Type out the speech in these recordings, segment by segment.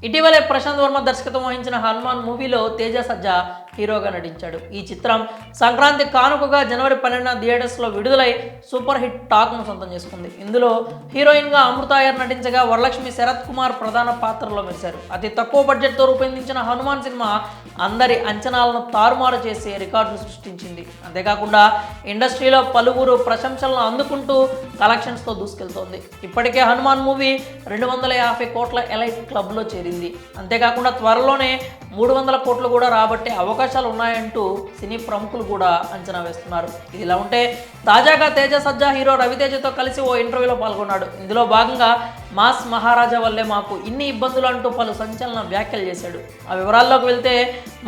ఇటీవలే ప్రశాంత్ వర్మ దర్శకత్వం వహించిన హనుమాన్ మూవీలో తేజ సజ్జా హీరోగా నటించాడు. ఈ చిత్రం సంక్రాంతి కానుకగా జనవరి 12న థియేటర్స్లో విడుదలై సూపర్ హిట్ టాక్ను సొంతం చేసుకుంది. ఇందులో హీరోయిన్గా అమృతాయర్ నటించగా వరలక్ష్మి శరత్ కుమార్ ప్రధాన పాత్రలో మెరిశారు. అతి తక్కువ బడ్జెట్తో రూపొందించిన హనుమాన్ సినిమా అందరి అంచనాలను తారుమారు చేసి రికార్డులు సృష్టించింది. అంతేకాకుండా ఇండస్ట్రీలో పలువురు ప్రశంసలను అందుకుంటూ కలెక్షన్స్తో దూసుకెళ్తోంది. ఇప్పటికే హనుమాన్ మూవీ 250 కోట్ల ఎలైట్ క్లబ్లో చేరింది. అంతేకాకుండా త్వరలోనే 300 కోట్లు కూడా రాబట్టే అవకాశాలు ఉన్నాయంటూ సినీ ప్రముఖులు కూడా అంచనా వేస్తున్నారు. ఇదిలా ఉంటే తాజాగా తేజ సజ్జా హీరో రవితేజతో కలిసి ఓ ఇంటర్వ్యూలో పాల్గొన్నాడు. ఇందులో భాగంగా మాస్ మహారాజా వల్లే మాకు ఇన్ని ఇబ్బందులు అంటూ పలు సంచలన వ్యాఖ్యలు చేశాడు. ఆ వివరాల్లోకి వెళ్తే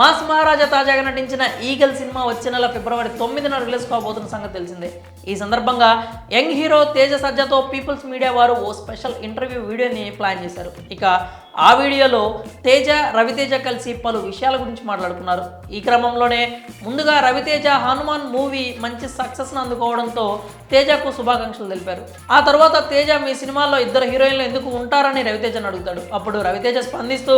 మాస్ మహారాజా తాజాగా నటించిన ఈగల్ సినిమా వచ్చే నెల ఫిబ్రవరి 9న రిలీజ్ కాబోతున్న సంగతి తెలిసిందే. ఈ సందర్భంగా యంగ్ హీరో తేజ సజ్జాతో పీపుల్స్ మీడియా వారు ఓ స్పెషల్ ఇంటర్వ్యూ వీడియోని ప్లాన్ చేశారు. ఇక ఆ వీడియోలో తేజ రవితేజ కలిసి పలు విషయాల గురించి మాట్లాడుకున్నారు. ఈ క్రమంలోనే ముందుగా రవితేజ హనుమాన్ మూవీ మంచి సక్సెస్ను అందుకోవడంతో తేజకు శుభాకాంక్షలు తెలిపారు. ఆ తర్వాత తేజ మీ సినిమాల్లో ఇద్దరు హీరోయిన్లు ఎందుకు ఉంటారని రవితేజను అడుగుతాడు. అప్పుడు రవితేజ స్పందిస్తూ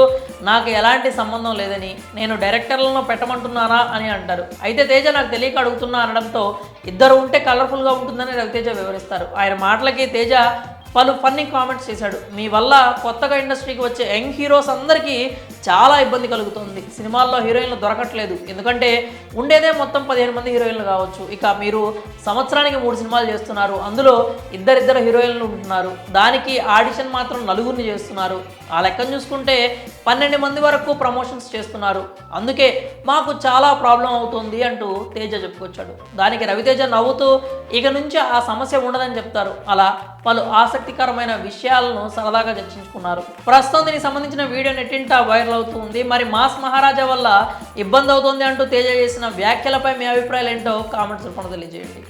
నాకు ఎలాంటి సంబంధం లేదని, నేను డైరెక్టర్లను పెట్టమంటున్నానా అని అంటారు. అయితే తేజ నాకు తెలియక అడుగుతున్నా అనడంతో ఇద్దరు ఉంటే కలర్ఫుల్గా ఉంటుందని రవితేజ వివరిస్తారు. ఆయన మాటలకి తేజ పలు ఫన్నీ కామెంట్స్ చేశాడు. మీ వల్ల కొత్తగా ఇండస్ట్రీకి వచ్చే యంగ్ హీరోస్ అందరికీ చాలా ఇబ్బంది కలుగుతుంది. సినిమాల్లో హీరోయిన్లు దొరకట్లేదు, ఎందుకంటే ఉండేదే మొత్తం 15 మంది హీరోయిన్లు కావచ్చు. ఇక మీరు సంవత్సరానికి 3 సినిమాలు చేస్తున్నారు, అందులో ఇద్దరిద్దరు హీరోయిన్లు ఉంటున్నారు, దానికి ఆడిషన్ మాత్రం 4గురిని చేస్తున్నారు. ఆ లెక్కను చూసుకుంటే 12 మంది వరకు ప్రమోషన్స్ చేస్తున్నారు. అందుకే మాకు చాలా ప్రాబ్లం అవుతుంది అంటూ తేజ చెప్పుకొచ్చాడు. దానికి రవితేజ నవ్వుతూ ఇక నుంచి ఆ సమస్య ఉండదని చెప్తారు. అలా పలు ఆసక్తికరమైన విషయాలను సరదాగా చర్చించుకున్నారు. ప్రస్తుతం దీనికి సంబంధించిన వీడియో నెట్టింట వైరల్ అవుతుంది. మరి మాస్ మహారాజా వల్ల ఇబ్బంది అవుతుంది అంటూ తేజ చేసిన వ్యాఖ్యలపై మీ అభిప్రాయాలు ఏంటో కామెంట్స్ రూపంలో తెలియజేయండి.